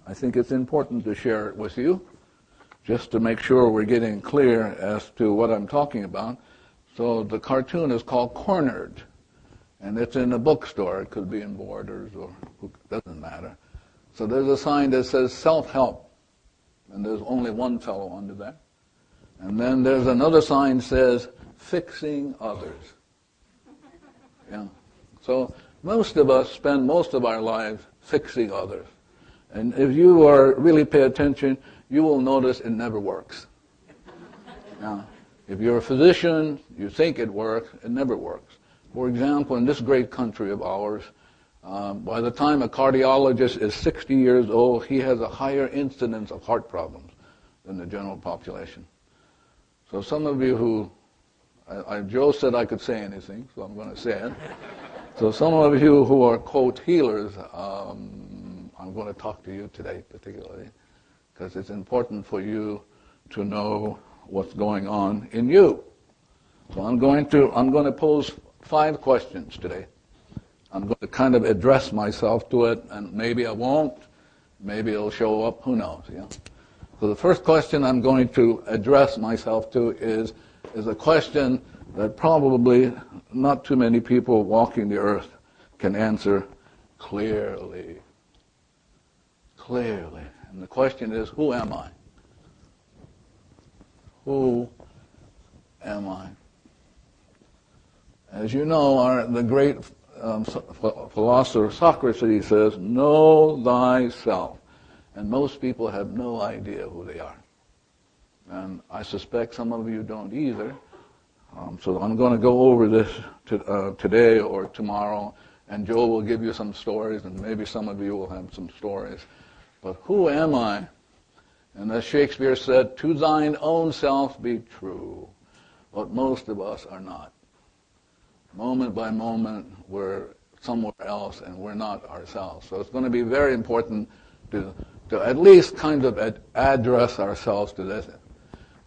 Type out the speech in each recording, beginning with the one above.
I think it's important to share it with you, just to make sure we're getting clear as to what I'm talking about. So the cartoon is called Cornered, and it's in a bookstore. It could be in Borders or doesn't matter. So there's a sign that says self-help, and there's only one fellow under that. And then there's another sign that says fixing others. Yeah. So most of us spend most of our lives fixing others. And if you really pay attention, you will notice it never works. Now, if you're a physician, you think it works, it never works. For example, in this great country of ours, by the time a cardiologist is 60 years old, he has a higher incidence of heart problems than the general population. So some of you who, Joe said I could say anything, so I'm going to say it. So some of you who are, quote, healers, I'm going to talk to you today particularly, because it's important for you to know what's going on in you. So I'm going to pose 5 questions today. I'm going to kind of address myself to it, and maybe I won't, maybe it'll show up, who knows, yeah? So the first question I'm going to address myself to is a question that probably not too many people walking the earth can answer clearly. Clearly. And the question is, who am I? Who am I? As you know, the great philosopher Socrates says, know thyself. And most people have no idea who they are. And I suspect some of you don't either. So I'm going to go over this today or tomorrow, and Joe will give you some stories, and maybe some of you will have some stories. But who am I? And as Shakespeare said, to thine own self be true. But most of us are not. Moment by moment, we're somewhere else, and we're not ourselves. So it's going to be very important to at least kind of address ourselves to this.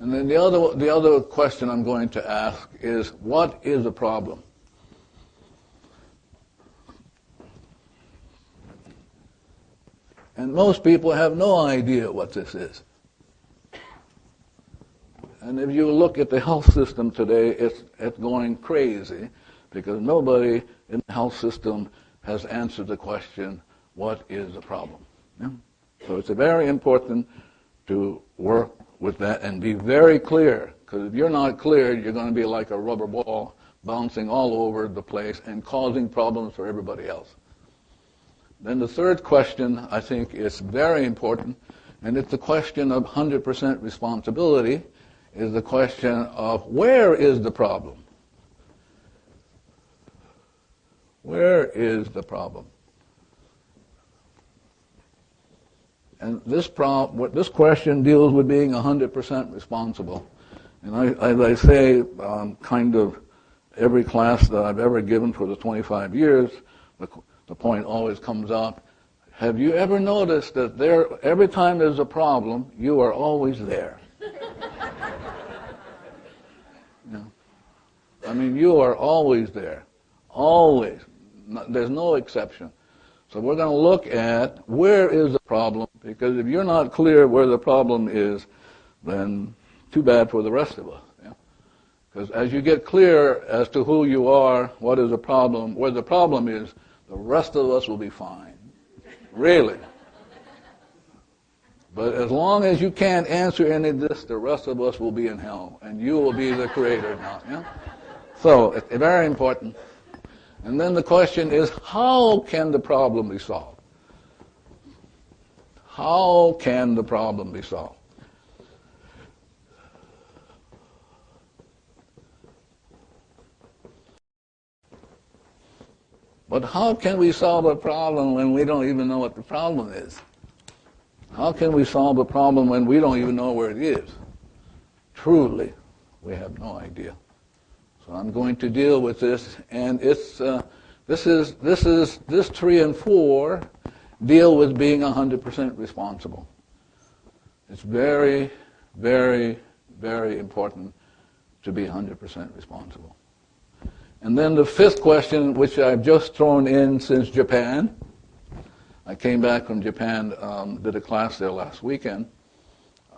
And then the other question I'm going to ask is, what is a problem? And most people have no idea what this is. And if you look at the health system today, it's going crazy, because nobody in the health system has answered the question, what is a problem? Yeah? So it's very important to work with that and be very clear, because if you're not clear, you're going to be like a rubber ball bouncing all over the place and causing problems for everybody else. Then the third question, I think, is very important, and it's the question of 100% responsibility, is the question of where is the problem? Where is the problem? And this question deals with being 100% responsible. And as I say, kind of every class that I've ever given for the 25 years, the point always comes up, have you ever noticed that every time there's a problem, you are always there? Yeah. I mean, you are always there. Always. There's no exception. So we're going to look at where is the problem, because if you're not clear where the problem is, then too bad for the rest of us. Yeah? Because as you get clear as to who you are, what is the problem, where the problem is, the rest of us will be fine. Really. But as long as you can't answer any of this, the rest of us will be in hell, and you will be the creator now. Yeah? So it's very important. And then the question is, how can the problem be solved? How can the problem be solved? But how can we solve a problem when we don't even know what the problem is? How can we solve a problem when we don't even know where it is? Truly, we have no idea. So I'm going to deal with this, and it's this 3 and 4 deal with being 100% responsible. It's very, very, very important to be 100% responsible. And then the 5th question, which I've just thrown in since Japan, I came back from Japan, did a class there last weekend.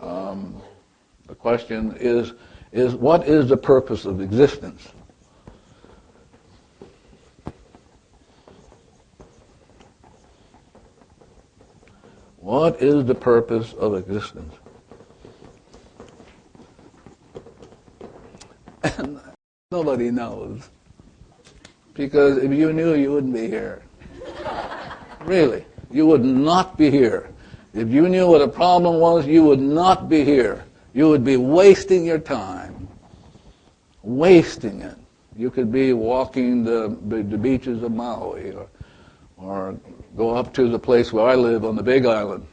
The question is what is the purpose of existence? What is the purpose of existence? And nobody knows. Because if you knew, you wouldn't be here. Really, you would not be here. If you knew what a problem was, you would not be here. You would be wasting your time. Wasting it. You could be walking the beaches of Maui or go up to the place where I live on the Big Island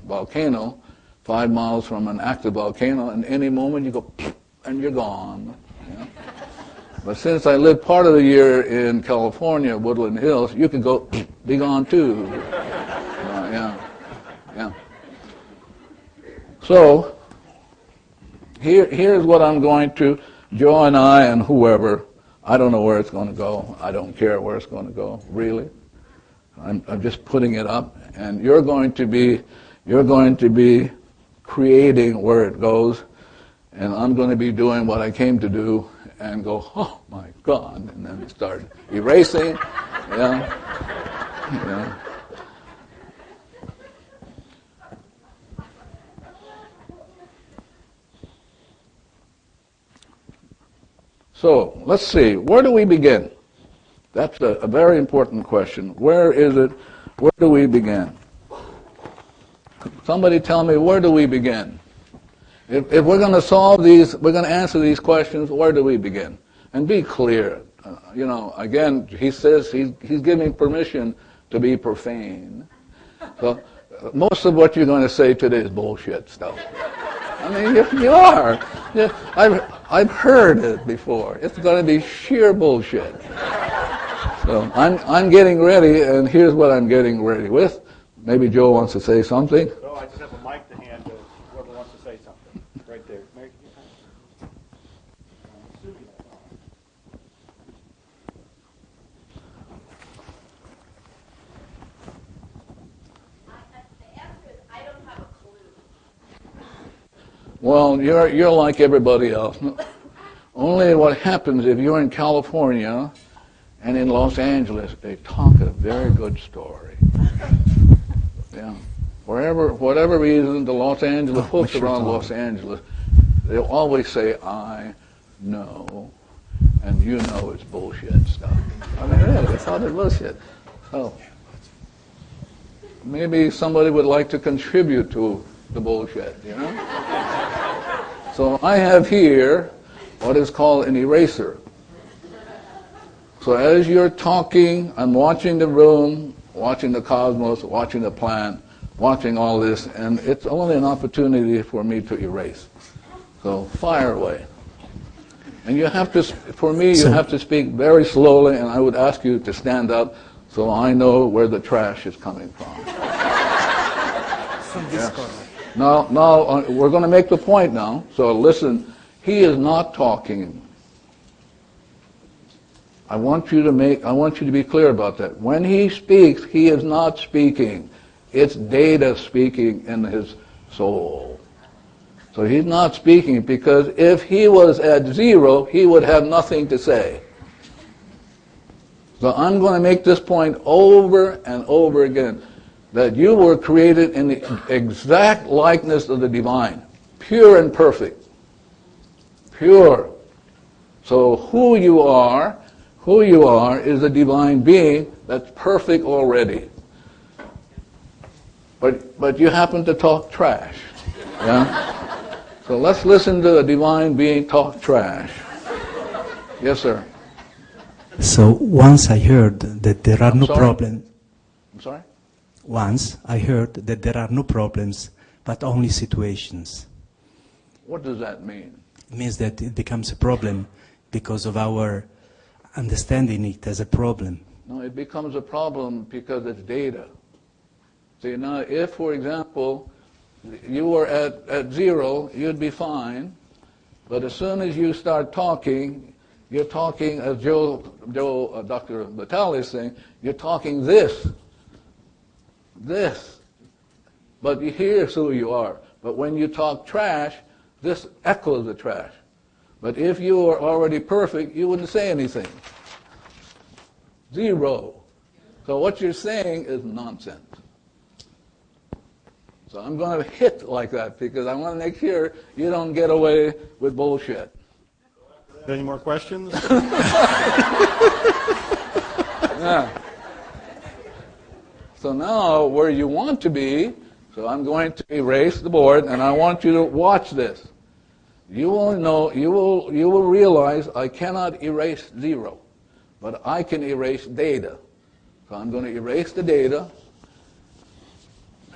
volcano, 5 miles from an active volcano, and any moment you go and you're gone. You know? But since I live part of the year in California, Woodland Hills, you could go be gone too. Yeah. So here's what I'm going to, Joe and I and whoever, I don't know where it's going to go. I don't care where it's going to go, really. I'm just putting it up, and you're going to be creating where it goes, and I'm going to be doing what I came to do, and go, oh my God, and then start erasing, yeah. So let's see, where do we begin? That's a very important question. Where is it? Where do we begin? Somebody tell me, where do we begin? If we're going to solve these, we're going to answer these questions, where do we begin? And be clear. Again, he says he's giving permission to be profane. So most of what you're going to say today is bullshit stuff. I mean, you are. I've heard it before. It's going to be sheer bullshit. So I'm getting ready, and here's what I'm getting ready with. Maybe Joe wants to say something. No, I just have a mic to hand to whoever wants to say something. Right there. Mary, The answer is I don't have a clue. Well, you're like everybody else. Only what happens if you're in California and in Los Angeles, they talk a very good story. Yeah. Whatever reason, the Los Angeles folks around Los Angeles, they'll always say, I know, and you know it's bullshit stuff. I mean, really, it's all bullshit. So maybe somebody would like to contribute to the bullshit, you know? So I have here what is called an eraser. So as you're talking, I'm watching the room, watching the cosmos, watching the plant, watching all this, and it's only an opportunity for me to erase. So fire away. And you have to, for me, you have to speak very slowly, and I would ask you to stand up so I know where the trash is coming from. From this corner. Now, we're going to make the point now. So listen, he is not talking. I want you to be clear about that. When he speaks, he is not speaking. It's data speaking in his soul. So he's not speaking, because if he was at zero, he would have nothing to say. So I'm going to make this point over and over again, that you were created in the exact likeness of the divine, pure and perfect. Pure. So who you are is a divine being that's perfect already. But you happen to talk trash. Yeah? So let's listen to a divine being talk trash. Yes, sir. So once I heard that there are no problems. I'm sorry? Once I heard that there are no problems, but only situations. What does that mean? It means that it becomes a problem because of our understanding it as a problem. No, it becomes a problem because it's data. See, now if, for example, you were at zero, you'd be fine. But as soon as you start talking, you're talking, as Dr. Vitale is saying, you're talking this. this. But here's who you are. But when you talk trash, this echoes the trash. But if you were already perfect, you wouldn't say anything. Zero. So what you're saying is nonsense. So I'm going to hit like that because I want to make sure you don't get away with bullshit. Any more questions? Yeah. So now where you want to be, so I'm going to erase the board and I want you to watch this. You will know, you will realize I cannot erase zero, but I can erase data. So I'm going to erase the data,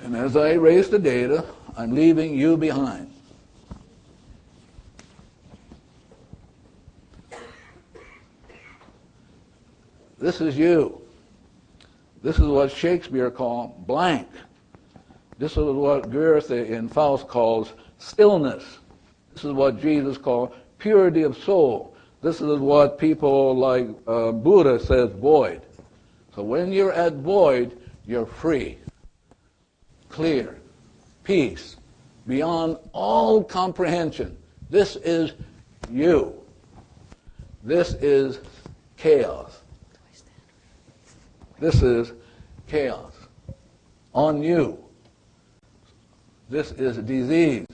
and as I erase the data, I'm leaving you behind. This is you. This is what Shakespeare called blank. This is what Goethe in Faust calls stillness. This is what Jesus called purity of soul. This is what people like Buddha says void. So when you're at void, you're free, clear, peace, beyond all comprehension. This is you. This is chaos. This is chaos on you. This is disease.